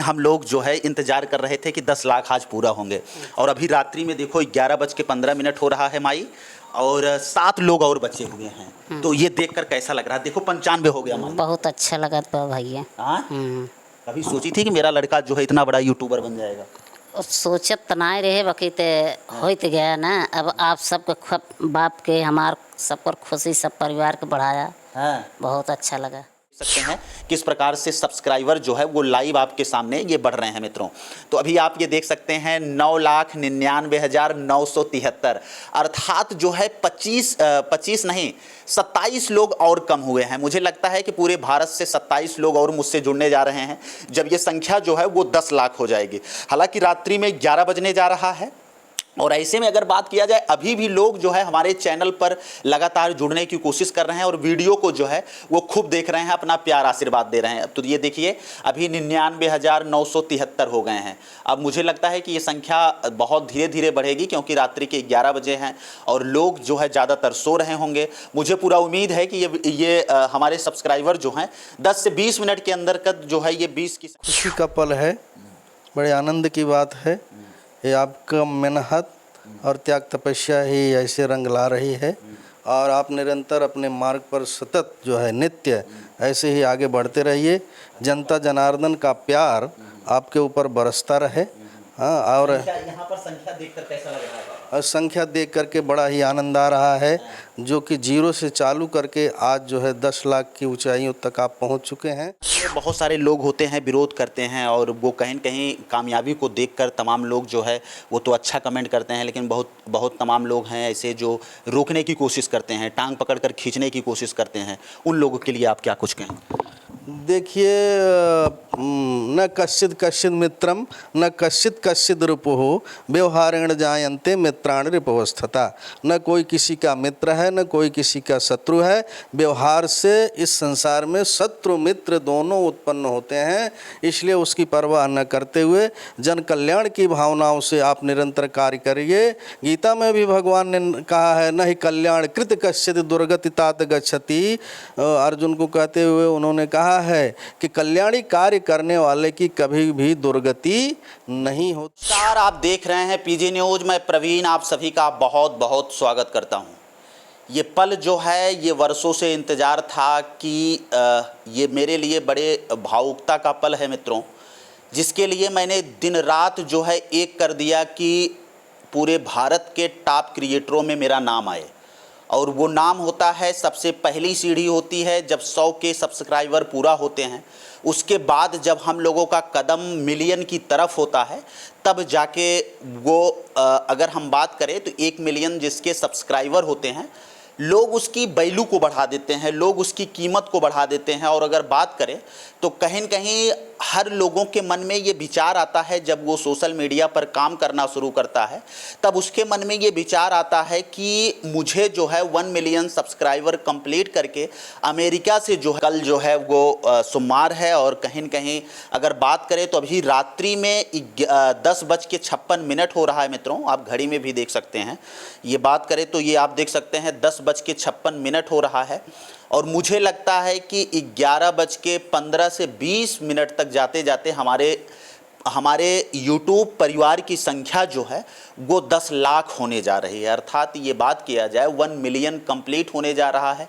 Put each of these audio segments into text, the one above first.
हम लोग जो है इंतजार कर रहे थे कि 10 लाख आज पूरा होंगे और अभी रात्रि में देखो 11:15 हो रहा है माई, और 7 लोग और बचे हुए हैं। तो ये देखकर कैसा लग रहा है? देखो 95 हो गया माई। बहुत अच्छा लगा था भैया। हाँ, कभी सोची थी कि मेरा लड़का जो है इतना बड़ा यूट्यूबर बन जाएगा? सोचत त नहीं रहे बाकी ते होत गया ना। अब आप सबके बाप के हमार सब पर खुशी सब परिवार के बढ़ाया। हाँ, बहुत अच्छा लगा। सकते हैं किस प्रकार से सब्सक्राइबर जो है वो लाइव आपके सामने ये बढ़ रहे हैं मित्रों। तो अभी आप ये देख सकते हैं 9,99,973, अर्थात जो है 25 नहीं 27 लोग और कम हुए हैं। मुझे लगता है कि पूरे भारत से 27 लोग और मुझसे जुड़ने जा रहे हैं, जब ये संख्या जो है वो 10 लाख हो जाएगी। हालांकि रात्रि में 11 बजने जा रहा है और ऐसे में अगर बात किया जाए अभी भी लोग जो है हमारे चैनल पर लगातार जुड़ने की कोशिश कर रहे हैं और वीडियो को जो है वो खूब देख रहे हैं, अपना प्यार आशीर्वाद दे रहे हैं। तो ये देखिए अभी 99,973 हो गए हैं। अब मुझे लगता है कि ये संख्या बहुत धीरे धीरे बढ़ेगी क्योंकि रात्रि के 11 बजे हैं और लोग जो है ज़्यादातर सो रहे होंगे। मुझे पूरा उम्मीद है कि ये हमारे सब्सक्राइबर जो हैं 10 से 20 मिनट के अंदर का जो है ये 20 की खुशी का पल है, बड़े आनंद की बात है। ये आपका मेहनत और त्याग तपस्या ही ऐसे रंग ला रही है और आप निरंतर अपने मार्ग पर सतत जो है नित्य ऐसे ही आगे बढ़ते रहिए। जनता जनार्दन का प्यार आपके ऊपर बरसता रहे। हाँ, और यहाँ पर संख्या देखकर कैसा लग रहा है? और संख्या देख करके बड़ा ही आनंद आ रहा है, जो कि 0 से चालू करके आज जो है 10 लाख की ऊंचाइयों तक आप पहुंच चुके हैं। बहुत सारे लोग होते हैं विरोध करते हैं और वो कहीं न कहीं कामयाबी को देखकर तमाम लोग जो है वो तो अच्छा कमेंट करते हैं, लेकिन बहुत तमाम लोग हैं ऐसे जो रोकने की कोशिश करते हैं, टांग पकड़कर खींचने की कोशिश करते हैं। उन लोगों के लिए आप क्या कुछ कहें? देखिए, न कश्चित कश्चित मित्रम न कश्चित कश्चित रिपुः व्यवहारेण जायन्ते मित्राणि रिपुवस्थता। न कोई किसी का मित्र है न कोई किसी का शत्रु है। व्यवहार से इस संसार में शत्रु मित्र दोनों उत्पन्न होते हैं, इसलिए उसकी परवाह न करते हुए जन कल्याण की भावनाओं से आप निरंतर कार्य करिए। गीता में भी भगवान ने कहा है, न ही कल्याण कृत कश्चित दुर्गति तात गच्छति। अर्जुन को कहते हुए उन्होंने कहा है कि कल्याणी कार्य करने वाले की कभी भी दुर्गति नहीं होती। नमस्कार, आप देख रहे हैं पीजी न्यूज। मैं प्रवीण आप सभी का बहुत बहुत स्वागत करता हूं। ये पल जो है ये वर्षों से इंतज़ार था कि ये मेरे लिए बड़े भावुकता का पल है मित्रों, जिसके लिए मैंने दिन रात जो है एक कर दिया कि पूरे भारत के टॉप क्रिएटरों में मेरा नाम आए। और वो नाम होता है, सबसे पहली सीढ़ी होती है जब 100 के सब्सक्राइबर पूरा होते हैं, उसके बाद जब हम लोगों का कदम मिलियन की तरफ होता है तब जाके वो अगर हम बात करें तो 1 मिलियन जिसके सब्सक्राइबर होते हैं, लोग उसकी वैल्यू को बढ़ा देते हैं, लोग उसकी कीमत को बढ़ा देते हैं। और अगर बात करें तो कहीं न कहीं हर लोगों के मन में ये विचार आता है, जब वो सोशल मीडिया पर काम करना शुरू करता है तब उसके मन में ये विचार आता है कि मुझे जो है 1 मिलियन सब्सक्राइबर कंप्लीट करके अमेरिका से जो है, कल जो है वो सोमवार है और कहीं न कहीं अगर बात करें तो अभी रात्रि में 10:56 हो रहा है मित्रों। आप घड़ी में भी देख सकते हैं। ये बात करें तो ये आप देख सकते हैं 10:56 हो रहा है और मुझे लगता है कि 11:15 से 20 मिनट तक जाते जाते हमारे YouTube परिवार की संख्या जो है वो 10 लाख होने जा रही है। अर्थात ये बात किया जाए 1 मिलियन कंप्लीट होने जा रहा है।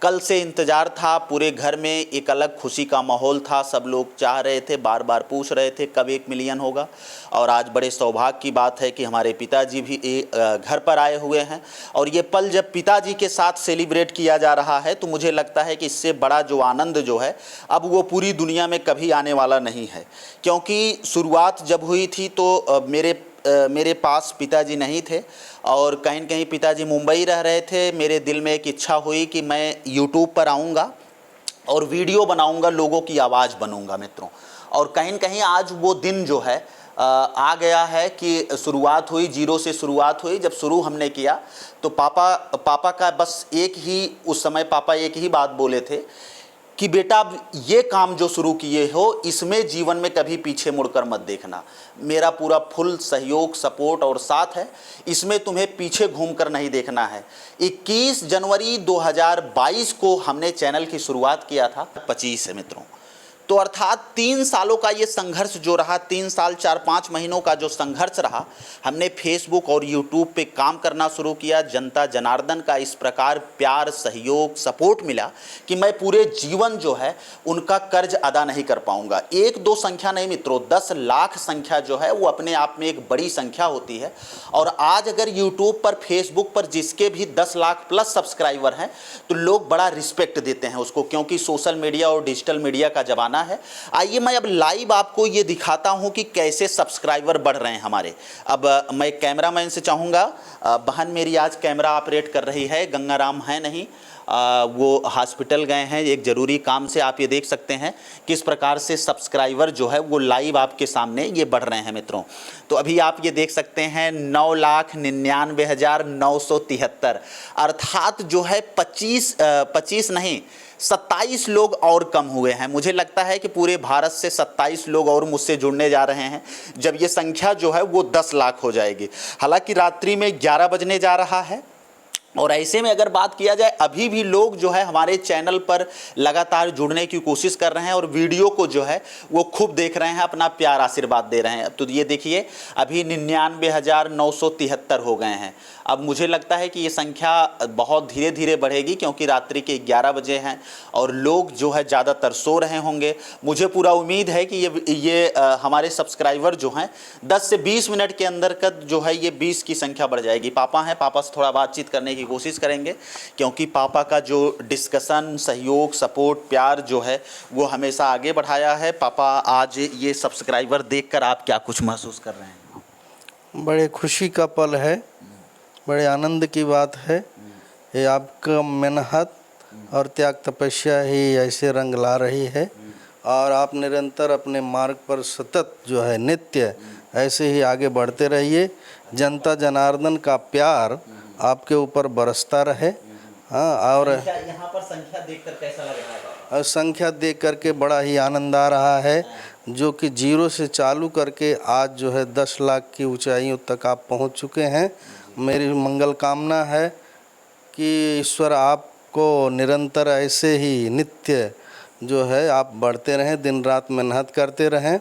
कल से इंतज़ार था, पूरे घर में एक अलग खुशी का माहौल था। सब लोग चाह रहे थे, बार बार पूछ रहे थे कब 1 मिलियन होगा। और आज बड़े सौभाग्य की बात है कि हमारे पिताजी भी घर पर आए हुए हैं और ये पल जब पिताजी के साथ सेलिब्रेट किया जा रहा है तो मुझे लगता है कि इससे बड़ा जो आनंद जो है अब वो पूरी दुनिया में कभी आने वाला नहीं है। क्योंकि शुरुआत जब हुई थी तो मेरे पास पिताजी नहीं थे और कहीं न कहीं पिताजी मुंबई रह रहे थे। मेरे दिल में एक इच्छा हुई कि मैं यूट्यूब पर आऊँगा और वीडियो बनाऊँगा, लोगों की आवाज़ बनूँगा मित्रों। और कहीं न कहीं आज वो दिन जो है आ गया है कि शुरुआत हुई, 0 से शुरुआत हुई। जब शुरू हमने किया तो पापा का बस उस समय पापा एक ही बात बोले थे कि बेटा अब ये काम जो शुरू किए हो इसमें जीवन में कभी पीछे मुड़कर मत देखना। मेरा पूरा फुल सहयोग, सपोर्ट और साथ है, इसमें तुम्हें पीछे घूमकर नहीं देखना है। 21 जनवरी 2022 को हमने चैनल की शुरुआत किया था। 25 है मित्रों। तो अर्थात 3 सालों का ये संघर्ष जो रहा, 3 साल 4-5 महीनों का जो संघर्ष रहा, हमने फेसबुक और यूट्यूब पे काम करना शुरू किया। जनता जनार्दन का इस प्रकार प्यार, सहयोग, सपोर्ट मिला कि मैं पूरे जीवन जो है उनका कर्ज अदा नहीं कर पाऊंगा। 1-2 संख्या नहीं मित्रों, 10 लाख संख्या जो है वो अपने आप में एक बड़ी संख्या होती है। और आज अगर यूट्यूब पर, फेसबुक पर जिसके भी 10 लाख प्लस सब्सक्राइबर हैं तो लोग बड़ा रिस्पेक्ट देते हैं उसको, क्योंकि सोशल मीडिया और डिजिटल मीडिया का ज़माना है। आइए मैं अब लाइव आपको ये दिखाता हूँ कि कैसे सब्सक्राइबर बढ़ रहे हैं हमारे। अब मैं कैमरामैन से चाहूँगा, बहन मेरी आज कैमरा ऑपरेट कर रही है, गंगाराम है नहीं, वो हॉस्पिटल गए हैं एक ज़रूरी काम से। आप ये देख सकते हैं किस प्रकार से सब्सक्राइबर जो है वो लाइव आपके सामने ये बढ़ रहे हैं मित्रों। तो अभी आप ये देख सकते हैं 9,99,973, अर्थात जो है 25 नहीं 27 लोग और कम हुए हैं। मुझे लगता है कि पूरे भारत से 27 लोग और मुझसे जुड़ने जा रहे हैं, जब ये संख्या जो है वो 10 लाख हो जाएगी। हालांकि रात्रि में 11 बजने जा रहा है, और ऐसे में अगर बात किया जाए अभी भी लोग जो है हमारे चैनल पर लगातार जुड़ने की कोशिश कर रहे हैं और वीडियो को जो है वो खूब देख रहे हैं, अपना प्यार आशीर्वाद दे रहे हैं। तो ये देखिए अभी 99,973 हो गए हैं। अब मुझे लगता है कि ये संख्या बहुत धीरे धीरे बढ़ेगी, क्योंकि रात्रि के 11 बजे हैं और लोग जो है ज़्यादातर सो रहे होंगे। मुझे पूरा उम्मीद है कि ये हमारे सब्सक्राइबर जो हैं 10 से 20 मिनट के अंदर का जो है ये 20 की संख्या बढ़ जाएगी। पापा हैं, पापा से थोड़ा बातचीत करने की कोशिश करेंगे, क्योंकि पापा का जो डिस्कशन, सहयोग, सपोर्ट, प्यार जो है वो हमेशा आगे बढ़ाया है। पापा आज ये सब्सक्राइबर देखकर आप क्या कुछ महसूस कर रहे हैं? बड़े खुशी का पल है, बड़े आनंद की बात है। ये आपका मेहनत और त्याग तपस्या ही ऐसे रंग ला रही है, और आप निरंतर अपने मार्ग पर सतत जो है नित्य ऐसे ही आगे बढ़ते रहिए। जनता जनार्दन का प्यार आपके ऊपर बरसता रहे। हाँ, और यहाँ पर संख्या देखकर कैसा लग रहा है पापा? और संख्या देख करके बड़ा ही आनंद आ रहा है, जो कि 0 से चालू करके आज जो है 10 लाख की ऊंचाइयों तक आप पहुंच चुके हैं। मेरी मंगल कामना है कि ईश्वर आपको निरंतर ऐसे ही नित्य जो है आप बढ़ते रहें, दिन रात मेहनत करते रहें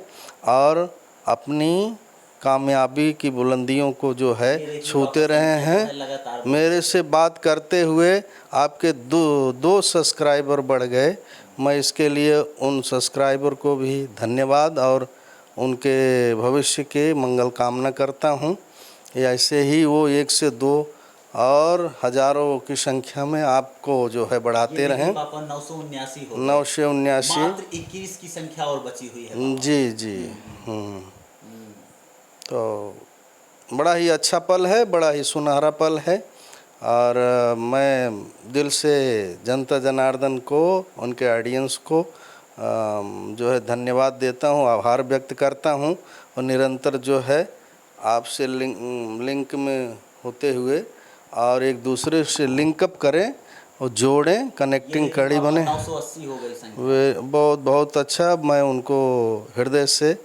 और अपनी कामयाबी की बुलंदियों को जो है छूते रहे हैं। मेरे से बात करते हुए आपके दो सब्सक्राइबर बढ़ गए। मैं इसके लिए उन सब्सक्राइबर को भी धन्यवाद और उनके भविष्य के मंगल कामना करता हूं। ऐसे ही वो 1 से 2 और हजारों की संख्या में आपको जो है बढ़ाते रहें। 979 हो, 979, मात्र 21 की संख्या और बची हुई है। जी जी। तो बड़ा ही अच्छा पल है, बड़ा ही सुनहरा पल है, और मैं दिल से जनता जनार्दन को, उनके ऑडियंस को जो है धन्यवाद देता हूँ, आभार व्यक्त करता हूँ। और निरंतर जो है आपसे लिंक में होते हुए और एक दूसरे से लिंकअप करें और जोड़ें, कनेक्टिंग कड़ी बने। 980 हो गई संख्या। वे बहुत अच्छा, मैं उनको हृदय से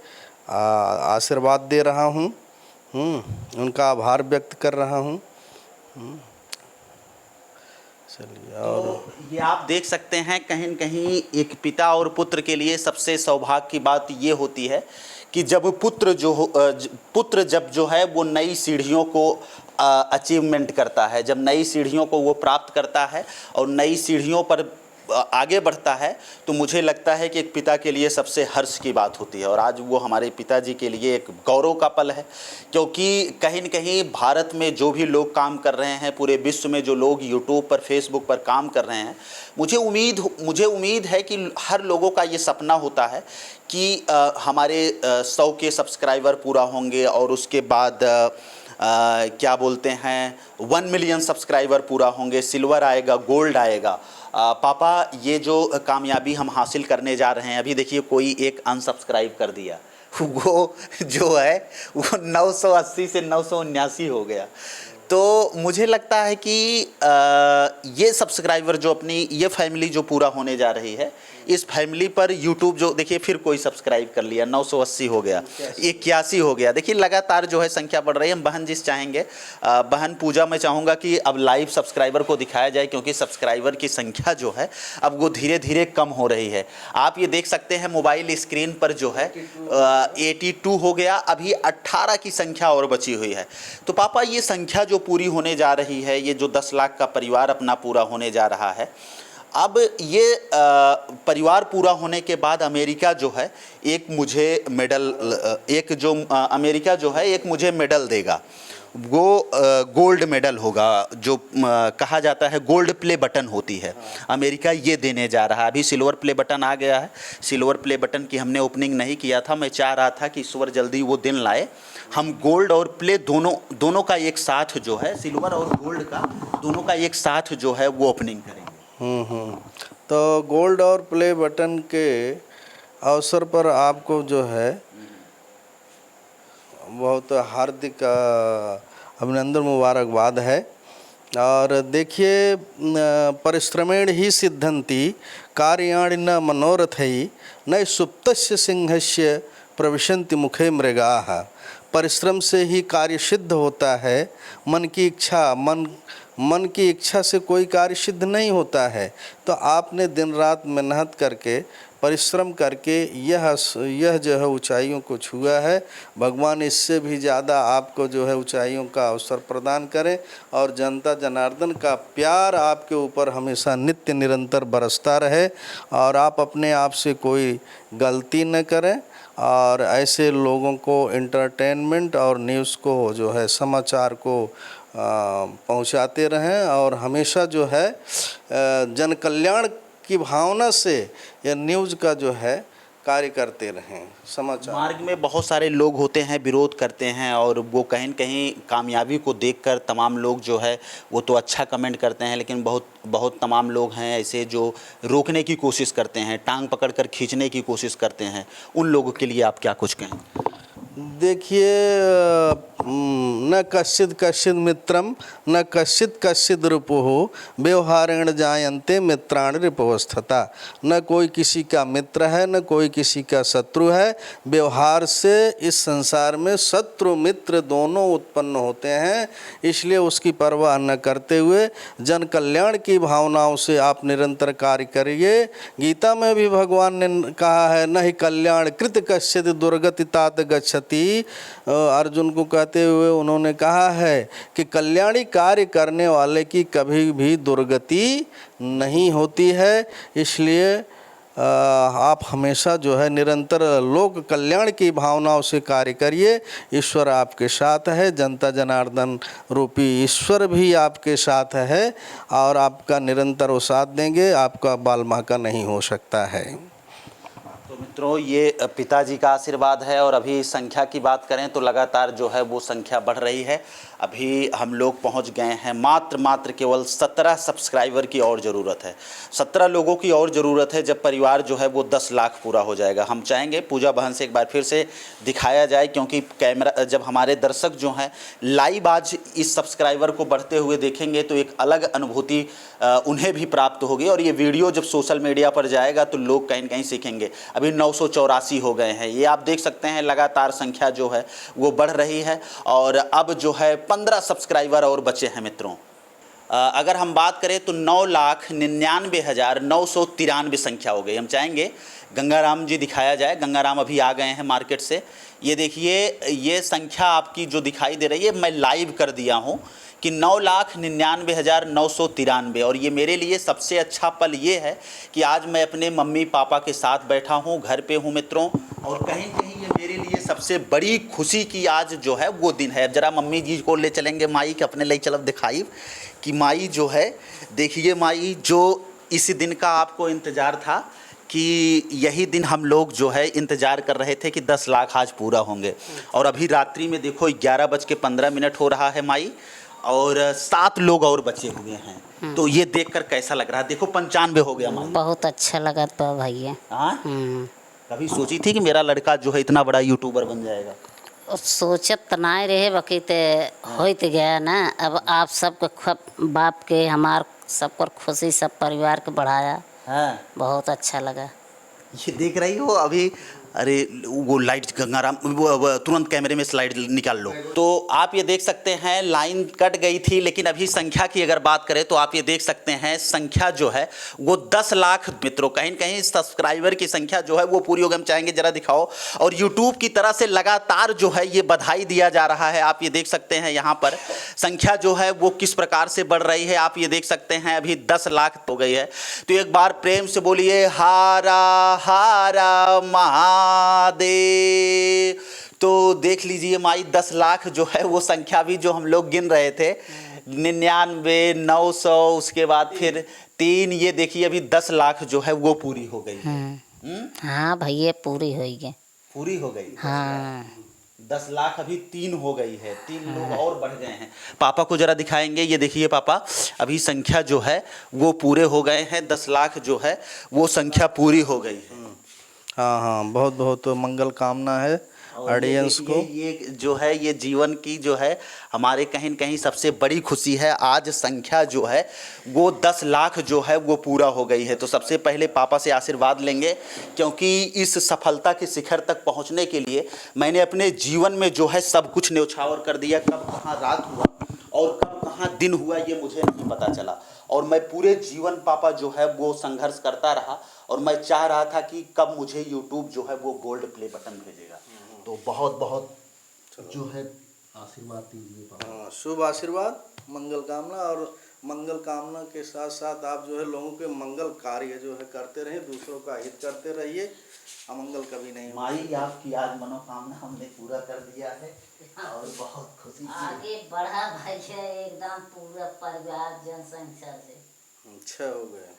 आशीर्वाद दे रहा हूँ, उनका आभार व्यक्त कर रहा हूँ। चलिए, और तो ये आप देख सकते हैं कहीं न कहीं एक पिता और पुत्र के लिए सबसे सौभाग्य की बात ये होती है कि जब पुत्र जब जो है वो नई सीढ़ियों को अचीवमेंट करता है, जब नई सीढ़ियों को वो प्राप्त करता है और नई सीढ़ियों पर आगे बढ़ता है, तो मुझे लगता है कि एक पिता के लिए सबसे हर्ष की बात होती है। और आज वो हमारे पिताजी के लिए एक गौरव का पल है, क्योंकि कहीं न कहीं भारत में जो भी लोग काम कर रहे हैं, पूरे विश्व में जो लोग यूट्यूब पर, फेसबुक पर काम कर रहे हैं, मुझे उम्मीद है कि हर लोगों का ये सपना होता है कि हमारे 100 के सब्सक्राइबर पूरा होंगे और उसके बाद क्या बोलते हैं 1 मिलियन सब्सक्राइबर पूरा होंगे, सिल्वर आएगा, गोल्ड आएगा। पापा ये जो कामयाबी हम हासिल करने जा रहे हैं, अभी देखिए कोई एक अनसब्सक्राइब कर दिया, वो जो है वो 980 से 979 हो गया। तो मुझे लगता है कि ये सब्सक्राइबर जो अपनी ये फैमिली जो पूरा होने जा रही है, इस फैमिली पर यूट्यूब जो देखिए फिर कोई सब्सक्राइब कर लिया, 980 हो गया, 81 हो गया। देखिए लगातार जो है संख्या बढ़ रही है। हम बहन जिस चाहेंगे, बहन पूजा, मैं चाहूँगा कि अब लाइव सब्सक्राइबर को दिखाया जाए, क्योंकि सब्सक्राइबर की संख्या जो है अब वो धीरे धीरे कम हो रही है। आप ये देख सकते हैं मोबाइल स्क्रीन पर जो है 82 हो गया, अभी 18 की संख्या और बची हुई है। तो पापा ये संख्या जो पूरी होने जा रही है, ये जो 10 लाख का परिवार अपना पूरा होने जा रहा है, अब ये परिवार पूरा होने के बाद अमेरिका जो है एक मुझे मेडल, एक जो अमेरिका जो है एक मुझे मेडल देगा, वो गोल्ड मेडल होगा, जो कहा जाता है गोल्ड प्ले बटन होती है, अमेरिका ये देने जा रहा है। अभी सिल्वर प्ले बटन आ गया है, सिल्वर प्ले बटन की हमने ओपनिंग नहीं किया था। मैं चाह रहा था कि ईश्वर जल्दी वो दिन लाए, हम गोल्ड और प्ले दोनों का एक साथ जो है, सिल्वर और गोल्ड का दोनों का एक साथ जो है वो ओपनिंग करेंगे। तो गोल्ड और प्ले बटन के अवसर पर आपको जो है बहुत हार्दिक अभिनंदन, मुबारकबाद है। और देखिए, परिश्रमेण ही सिद्धंति कार्याणि न मनोरथैः न सुप्तस्य सिंहस्य प्रविशन्ति मुखे मृगाः। परिश्रम से ही कार्य सिद्ध होता है। मन की इच्छा से कोई कार्य सिद्ध नहीं होता है। तो आपने दिन रात मेहनत करके, परिश्रम करके यह जो है ऊंचाइयों को छुआ है। भगवान इससे भी ज़्यादा आपको जो है ऊंचाइयों का अवसर प्रदान करें, और जनता जनार्दन का प्यार आपके ऊपर हमेशा नित्य निरंतर बरसता रहे, और आप अपने आप से कोई गलती न करें, और ऐसे लोगों को एंटरटेनमेंट और न्यूज़ को जो है, समाचार को पहुंचाते रहें, और हमेशा जो है जन कल्याण की भावना से यह न्यूज़ का जो है कार्य करते रहें। समाचार मार्ग में बहुत सारे लोग होते हैं, विरोध करते हैं, और वो कहीं न कहीं कामयाबी को देखकर तमाम लोग जो है वो तो अच्छा कमेंट करते हैं, लेकिन बहुत तमाम लोग हैं ऐसे जो रोकने की कोशिश करते हैं, टांग पकड़कर खींचने की कोशिश करते हैं। उन लोगों के लिए आप क्या कुछ कहें? देखिए, न कश्चित् मित्रम न कश्चित् रिपुः व्यवहारेण जायन्ते मित्राणि रिपुवस्थता। न कोई किसी का मित्र है, न कोई किसी का शत्रु है। व्यवहार से इस संसार में शत्रु मित्र दोनों उत्पन्न होते हैं। इसलिए उसकी परवाह न करते हुए जन कल्याण की भावनाओं से आप निरंतर कार्य करिए। गीता में भी भगवान ने कहा है, न ही कल्याण कृत कश्चित् दुर्गति तात गच्छति। अर्जुन को कहते हुए उन्होंने कहा है कि कल्याणी कार्य करने वाले की कभी भी दुर्गति नहीं होती है। इसलिए आप हमेशा जो है निरंतर लोक कल्याण की भावनाओं से कार्य करिए। ईश्वर आपके साथ है, जनता जनार्दन रूपी ईश्वर भी आपके साथ है, और आपका निरंतर वो साथ देंगे। आपका बाल माका नहीं हो सकता है। तो मित्रों, ये पिताजी का आशीर्वाद है। और अभी संख्या की बात करें तो लगातार जो है वो संख्या बढ़ रही है। अभी हम लोग पहुंच गए हैं मात्र केवल 17 सब्सक्राइबर की और ज़रूरत है। 17 लोगों की और ज़रूरत है, जब परिवार जो है वो 10 लाख पूरा हो जाएगा। हम चाहेंगे पूजा बहन से एक बार फिर से दिखाया जाए, क्योंकि कैमरा, जब हमारे दर्शक जो हैं लाइव आज इस सब्सक्राइबर को बढ़ते हुए देखेंगे तो एक अलग अनुभूति उन्हें भी प्राप्त होगी। और ये वीडियो जब सोशल मीडिया पर जाएगा तो लोग कहीं न कहीं सीखेंगे। अभी 984 हो गए हैं, ये आप देख सकते हैं। लगातार संख्या जो है वो बढ़ रही है, और अब जो है 15 सब्सक्राइबर और बचे हैं मित्रों। अगर हम बात करें तो 9,99,993 संख्या हो गई। हम चाहेंगे गंगाराम जी दिखाया जाए। गंगाराम अभी आ गए हैं मार्केट से। ये देखिए, ये संख्या आपकी जो दिखाई दे रही है मैं लाइव कर दिया हूँ कि 9,99,993। और ये मेरे लिए सबसे अच्छा पल ये है कि आज मैं अपने मम्मी पापा के साथ बैठा हूँ, घर पे हूँ मित्रों। और कहीं कहीं ये मेरे लिए सबसे बड़ी खुशी की आज जो है वो दिन है। ज़रा मम्मी जी को ले चलेंगे, माई के अपने ले चलब दिखाई कि माई जो है, देखिए माई, जो इस दिन का आपको इंतज़ार था कि यही दिन हम लोग जो है इंतज़ार कर रहे थे कि 10 लाख आज पूरा होंगे। और अभी रात्रि में देखो 11:15 हो रहा है माई, और 7 लोग और बचे हुए हैं। तो ये देखकर कैसा लग रहा है? देखो 95 हो गया माई। बहुत अच्छा लगा तो भैया। हाँ, कभी सोची थी कि मेरा लड़का जो है इतना बड़ा यूट्यूबर बन जाएगा? सोचत तो नहीं रहे, बाकी तो होत गया ना। अब आप सबके बाप के, हमार सबकर खुशी सब परिवार के बढ़ाया। हाँ, बहुत अच्छा लगा। ये देख रही हो अभी। अरे वो लाइट गंगाराम, वो तुरंत कैमरे में स्लाइड निकाल लो। तो आप ये देख सकते हैं लाइन कट गई थी, लेकिन अभी संख्या की अगर बात करें तो आप ये देख सकते हैं संख्या जो है वो 10 लाख मित्रों, कहीं न कहीं सब्सक्राइबर की संख्या जो है वो पूरी हो गई। हम चाहेंगे जरा दिखाओ। और यूट्यूब की तरह से लगातार जो है ये बधाई दिया जा रहा है। आप ये देख सकते हैं यहाँ पर संख्या जो है वो किस प्रकार से बढ़ रही है। आप ये देख सकते हैं अभी 10 लाख हो गई है। तो एक बार प्रेम से बोलिए हारा हारा महादेव। तो देख लीजिए माई 10 लाख जो है वो संख्या भी जो हम लोग गिन रहे थे 99, 900, उसके बाद फिर 3, ये देखिए अभी 10 लाख जो है वो पूरी हो गई है। हाँ भैया पूरी हो गई। पूरी हो गई। हाँ 10 लाख अभी 3 हो गई है। 3 लोग और बढ़ गए हैं। पापा को जरा दिखाएंगे। ये देखिए पापा, अभी संख्या जो है वो पूरे हो गए हैं। 10 लाख जो है वो संख्या पूरी हो गई है। हाँ हाँ, बहुत बहुत मंगल कामना है ऑडियंस को। ये जो है ये जीवन की जो है हमारे कहीं न कहीं सबसे बड़ी खुशी है। आज संख्या जो है वो 10 लाख जो है वो पूरा हो गई है। तो सबसे पहले पापा से आशीर्वाद लेंगे, क्योंकि इस सफलता के शिखर तक पहुंचने के लिए मैंने अपने जीवन में जो है सब कुछ न्यौछावर कर दिया। कब कहाँ रात हुआ और कब कहाँ दिन हुआ ये मुझे नहीं पता चला। और मैं पूरे जीवन पापा जो है वो संघर्ष करता रहा, और मैं चाह रहा था कि कब मुझे यूट्यूब जो है वो गोल्ड प्ले बटन भेजेगा। तो बहुत बहुत जो है आशीर्वाद दीजिए पापा। हाँ, शुभ आशीर्वाद, मंगल कामना। और मंगल कामना के साथ साथ आप जो है लोगों के मंगल कार्य जो है करते रहें, दूसरों का हित करते रहिए, अमंगल कभी नहीं होगा। माई आपकी आज मनोकामना हमने पूरा कर दिया है और बहुत खुशी की। आगे बढ़ा भैया एकदम पूरा परिवार जनसंख्या से। अच्छा हो गया।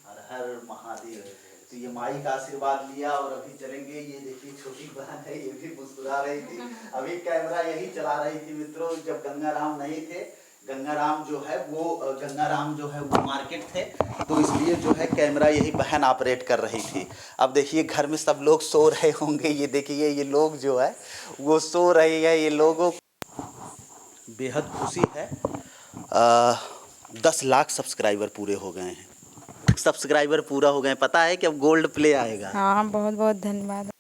हर हर महादेव। तो ये माई का आशीर्वाद लिया और अभी चलेंगे। ये देखिए छोटी बहन है, ये भी मुस्कुरा रही थी। अभी कैमरा यही चला रही थी मित्रों, जब गंगाराम नहीं थे। गंगाराम जो है वो मार्केट थे, तो इसलिए जो है कैमरा यही बहन ऑपरेट कर रही थी। अब देखिए घर में सब लोग सो रहे होंगे। ये देखिए ये लोग जो है वो सो रहे हैं। ये लोगों बेहद खुशी है। 10 लाख सब्सक्राइबर पूरे हो गए हैं। सब्सक्राइबर पूरा हो गए, पता है कि अब गोल्ड प्ले आएगा। हाँ बहुत बहुत धन्यवाद